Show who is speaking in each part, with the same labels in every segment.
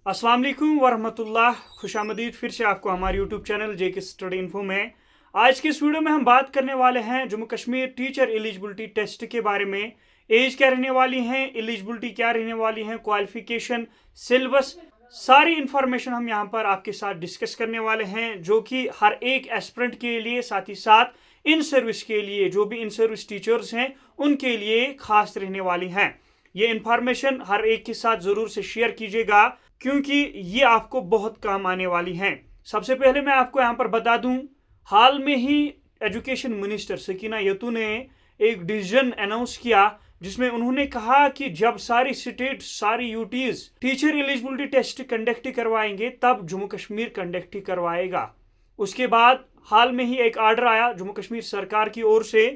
Speaker 1: अस्सलाम वालेकुम वरहमतुल्लाह, खुशामदीद फिर से आपको हमारे यूट्यूब चैनल जेके स्टडी इन्फो में। आज की इस वीडियो में हम बात करने वाले हैं Jammu Kashmir teacher eligibility test के बारे में। एज क्या रहने वाली है, एलिजिबिलिटी क्या रहने वाली है, क्वालिफिकेशन, सिलेबस, सारी इंफॉर्मेशन हम यहाँ पर आपके साथ डिस्कस करने वाले हैं, जो कि हर एक एस्पिरेंट के लिए, साथ ही साथ इन सर्विस के लिए, जो भी इन सर्विस टीचर्स हैं उनके लिए खास रहने वाली हैं। ये इंफॉर्मेशन हर एक के साथ ज़रूर से शेयर कीजिएगा, क्योंकि ये आपको बहुत काम आने वाली हैं। सबसे पहले मैं आपको यहाँ पर बता दूं, हाल में ही एजुकेशन मिनिस्टर सकीना यतू ने एक डिसीजन अनाउंस किया, जिसमें उन्होंने कहा कि जब सारी स्टेट, सारी UTs teacher eligibility test conduct करवाएंगे, तब जम्मू कश्मीर कंडक्ट करवाएगा। उसके बाद हाल में ही एक ऑर्डर आया जम्मू कश्मीर सरकार की ओर से,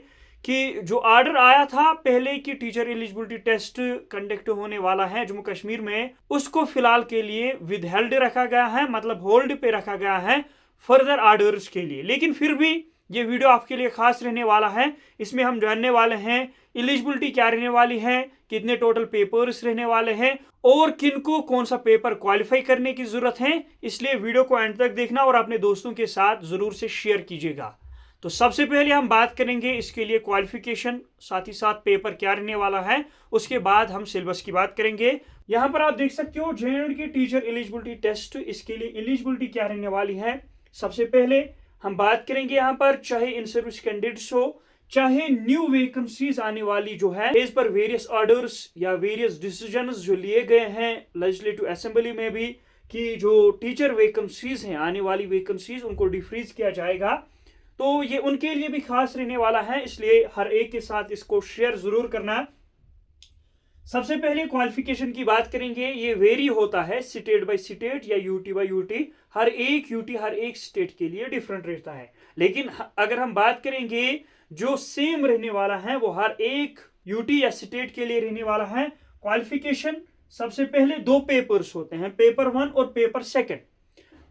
Speaker 1: कि जो ऑर्डर आया था पहले कि टीचर एलिजिबिलिटी टेस्ट कंडक्ट होने वाला है जम्मू कश्मीर में, उसको फिलहाल के लिए विदहेल्ड रखा गया है, मतलब होल्ड पे रखा गया है फर्दर ऑर्डर्स के लिए। लेकिन फिर भी ये वीडियो आपके लिए खास रहने वाला है। इसमें हम जानने वाले हैं एलिजिबिलिटी क्या रहने वाली है, कितने टोटल पेपर्स रहने वाले हैं और किनको कौन सा पेपर क्वालिफाई करने की जरूरत है। इसलिए वीडियो को एंड तक देखना और अपने दोस्तों के साथ जरूर से शेयर कीजिएगा। तो सबसे पहले हम बात करेंगे इसके लिए क्वालिफिकेशन, साथ ही साथ पेपर क्या रहने वाला है। उसके बाद हम सिलेबस की बात करेंगे। यहाँ पर आप देख सकते हो JNK टीचर एलिजिबिलिटी टेस्ट, इसके लिए एलिजिबिलिटी क्या रहने वाली है। सबसे पहले हम बात करेंगे यहाँ पर, चाहे इन सर्विस कैंडिडेट्स हो, चाहे न्यू वैकेंसीज आने वाली जो है, एज पर वेरियस ऑर्डर्स या वेरियस डिसीजंस जो लिए गए हैं लेजिस्लेटिव असेंबली में भी, कि जो टीचर वैकेंसीज हैं, आने वाली वैकेंसीज, उनको डिफ्रीज किया जाएगा। तो ये उनके लिए भी खास रहने वाला है, इसलिए हर एक के साथ इसको शेयर जरूर करना। सबसे पहले क्वालिफिकेशन की बात करेंगे। ये वेरी होता है स्टेट बाय स्टेट या यूटी बाय यूटी, हर एक यूटी हर एक स्टेट के लिए डिफरेंट रहता है। लेकिन अगर हम बात करेंगे जो सेम रहने वाला है, वो हर एक यूटी या स्टेट के लिए रहने वाला है। क्वालिफिकेशन सबसे पहले दो पेपर्स होते हैं, पेपर 1 और पेपर 2।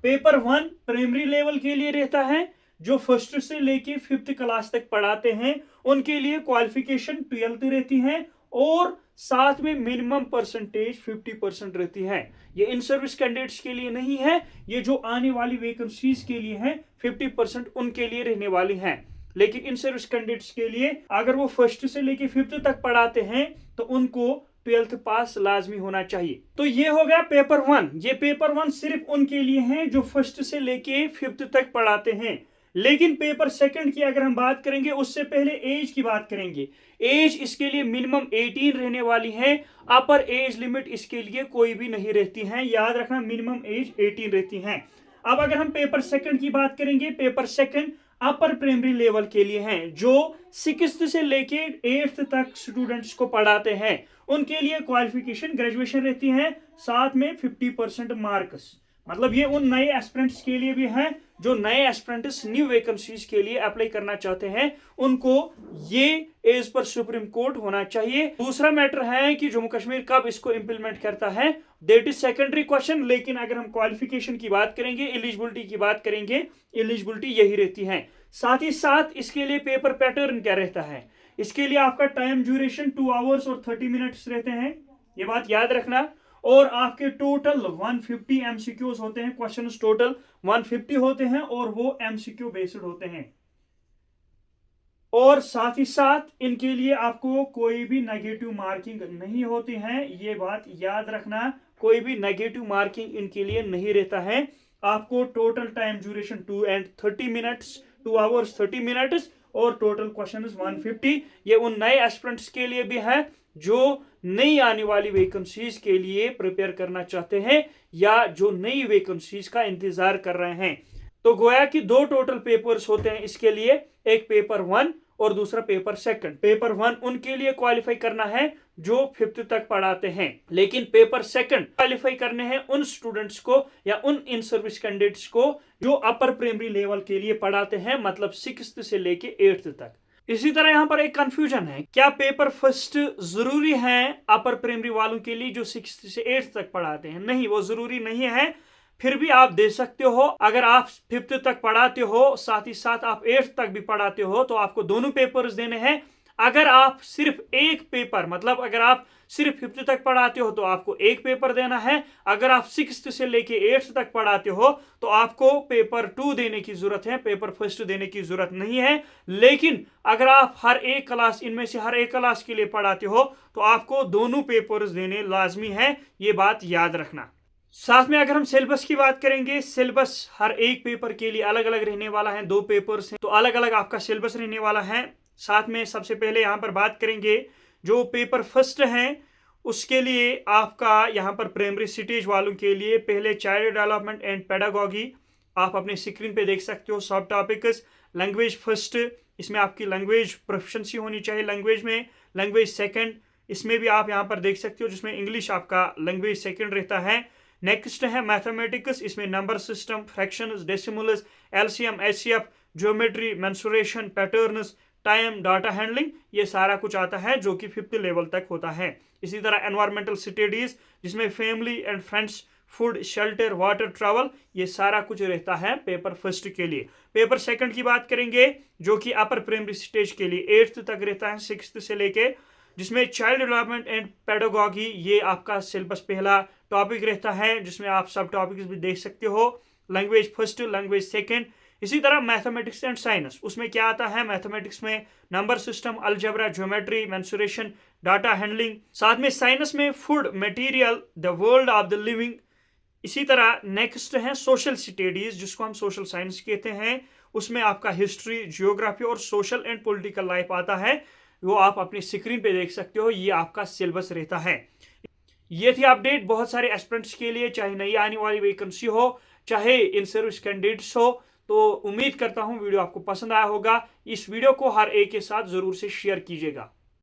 Speaker 1: पेपर 1 प्राइमरी लेवल के लिए रहता है, जो फर्स्ट से लेके 5th क्लास तक पढ़ाते हैं उनके लिए क्वालिफिकेशन 12th रहती है, और साथ में मिनिमम परसेंटेज 50% रहती है। ये इन सर्विस कैंडिडेट्स के लिए नहीं है, ये जो आने वाली वैकेंसीज के लिए है 50% उनके लिए रहने वाली है। लेकिन इन सर्विस कैंडिडेट्स के लिए अगर वो फर्स्ट से लेके 5th तक पढ़ाते हैं तो उनको 12th पास लाजमी होना चाहिए। तो ये हो गया पेपर 1। ये पेपर 1 सिर्फ उनके लिए है जो फर्स्ट से लेके 5th तक पढ़ाते हैं। लेकिन पेपर 2 की अगर हम बात करेंगे, उससे पहले एज की बात करेंगे। एज इसके लिए मिनिमम 18 रहने वाली है, अपर एज लिमिट इसके लिए कोई भी नहीं रहती है, याद रखना मिनिमम एज 18 रहती है। अब अगर हम पेपर 2 की बात करेंगे, पेपर 2 अपर प्राइमरी लेवल के लिए हैं, जो 6th से लेके 8th तक स्टूडेंट्स को पढ़ाते हैं, उनके लिए क्वालिफिकेशन ग्रेजुएशन रहती है, साथ में 50% मार्क्स। मतलब ये उन नए एस्पिरेंट्स के लिए भी है, जो नए एस्पिरेंट्स न्यू वैकेंसीज के लिए अप्लाई करना चाहते हैं, उनको ये एज पर सुप्रीम कोर्ट होना चाहिए। दूसरा मैटर है कि जम्मू कश्मीर कब इसको इंप्लीमेंट करता है, दैट इज सेकेंडरी क्वेश्चन। लेकिन अगर हम क्वालिफिकेशन की बात करेंगे, एलिजिबिलिटी की बात करेंगे, एलिजिबिलिटी यही रहती है। साथ ही साथ इसके लिए पेपर पैटर्न क्या रहता है, इसके लिए आपका टाइम ड्यूरेशन 2 आवर्स और 30 मिनट्स रहते हैं, ये बात याद रखना। और आपके टोटल 150 MCQs होते हैं, क्वेश्चंस टोटल 150 होते हैं, और वो MCQ बेस्ड होते हैं। और साथ ही साथ इनके लिए आपको कोई भी नेगेटिव मार्किंग नहीं होती है, ये बात याद रखना। कोई भी नेगेटिव मार्किंग इनके लिए नहीं रहता है। आपको total time duration 2 hours 30 minutes और टोटल क्वेश्चंस 150। ये उन नए एस्पिरेंट्स के लिए भी है जो नई आने वाली वैकेंसीज के लिए प्रिपेयर करना चाहते हैं, या जो नई वैकेंसीज का इंतजार कर रहे हैं। तो गोया कि 2 टोटल पेपर्स होते हैं इसके लिए, एक पेपर 1 और दूसरा पेपर 2। पेपर 1 उनके लिए क्वालिफाई करना है जो 5th तक पढ़ाते हैं, लेकिन पेपर 2 क्वालिफाई करने हैं उन स्टूडेंट्स को या उन इन सर्विस कैंडिडेट्स को जो अपर प्राइमरी लेवल के लिए पढ़ाते हैं, मतलब 6th से लेके 8th तक। इसी तरह यहाँ पर एक कंफ्यूजन है, क्या पेपर 1 जरूरी है अपर प्राइमरी वालों के लिए जो 6th से 8th तक पढ़ाते हैं? नहीं, वो जरूरी नहीं है। फिर भी आप दे सकते हो, अगर आप 5th तक पढ़ाते हो, साथ ही साथ आप 8th तक भी पढ़ाते हो, तो आपको दोनों पेपर्स देने हैं। अगर आप सिर्फ एक पेपर, मतलब अगर आप सिर्फ 5th तक पढ़ाते हो तो आपको एक पेपर देना है। अगर आप 6th से लेके 8th तक पढ़ाते हो तो आपको पेपर 2 देने की जरूरत है, पेपर फर्स्ट देने की जरूरत नहीं है। लेकिन अगर आप हर एक क्लास, इनमें से हर एक क्लास के लिए पढ़ाते हो तो आपको दोनों पेपर्स देने लाजमी है, ये बात याद रखना। साथ में अगर हम सिलेबस की बात करेंगे, सिलेबस हर एक पेपर के लिए अलग अलग रहने वाला है। 2 पेपर्स हैं तो अलग अलग आपका सिलेबस रहने वाला है। साथ में सबसे पहले यहाँ पर बात करेंगे जो पेपर फर्स्ट हैं उसके लिए आपका यहाँ पर प्राइमरी स्टेज वालों के लिए पहले चाइल्ड डेवलपमेंट एंड पेडागॉगी आप अपने स्क्रीन पे देख सकते हो। सब टॉपिक्स लैंग्वेज फर्स्ट, इसमें आपकी लैंग्वेज प्रोफिशिएंसी होनी चाहिए लैंग्वेज में। लैंग्वेज सेकंड, इसमें भी आप यहाँ पर देख सकते हो जिसमें इंग्लिश आपका लैंग्वेज सेकंड रहता है। नेक्स्ट है मैथमेटिक्स, इसमें number system, fractions, decimals, LCM, HCF, geometry, mensuration, patterns, time, data handling, ये सारा कुछ आता है जो कि 5th लेवल तक होता है। इसी तरह एनवायरमेंटल स्टडीज जिसमें family and friends, food, shelter, water, travel, ये सारा कुछ रहता है पेपर फर्स्ट के लिए। पेपर सेकंड की बात करेंगे जो कि अपर प्राइमरी स्टेज के लिए 8th तक रहता है, 6th से लेके, जिसमें चाइल्ड डेवलपमेंट एंड पेडागॉगी ये आपका सिलेबस पहला टॉपिक रहता है, जिसमें आप सब टॉपिक्स भी देख सकते हो। Language first, language second. इसी तरह मैथमेटिक्स एंड साइंस, उसमें क्या आता है, मैथमेटिक्स में number system, algebra, geometry, mensuration, data handling. साथ में साइंस में food, material, the world of the living. इसी तरह नेक्स्ट है सोशल स्टडीज जिसको हम सोशल साइंस कहते हैं, उसमें आपका हिस्ट्री, जियोग्राफी और सोशल एंड पॉलिटिकल लाइफ आता है, वो आप अपनी स्क्रीन पे देख सकते हो। ये आपका सिलेबस रहता है। ये थी अपडेट बहुत सारे एस्पिरेंट्स के लिए, चाहे नई आने वाली वैकेंसी हो, चाहे इन सर्विस कैंडिडेट्स हो। तो उम्मीद करता हूं वीडियो आपको पसंद आया होगा। इस वीडियो को हर एक के साथ जरूर से शेयर कीजिएगा।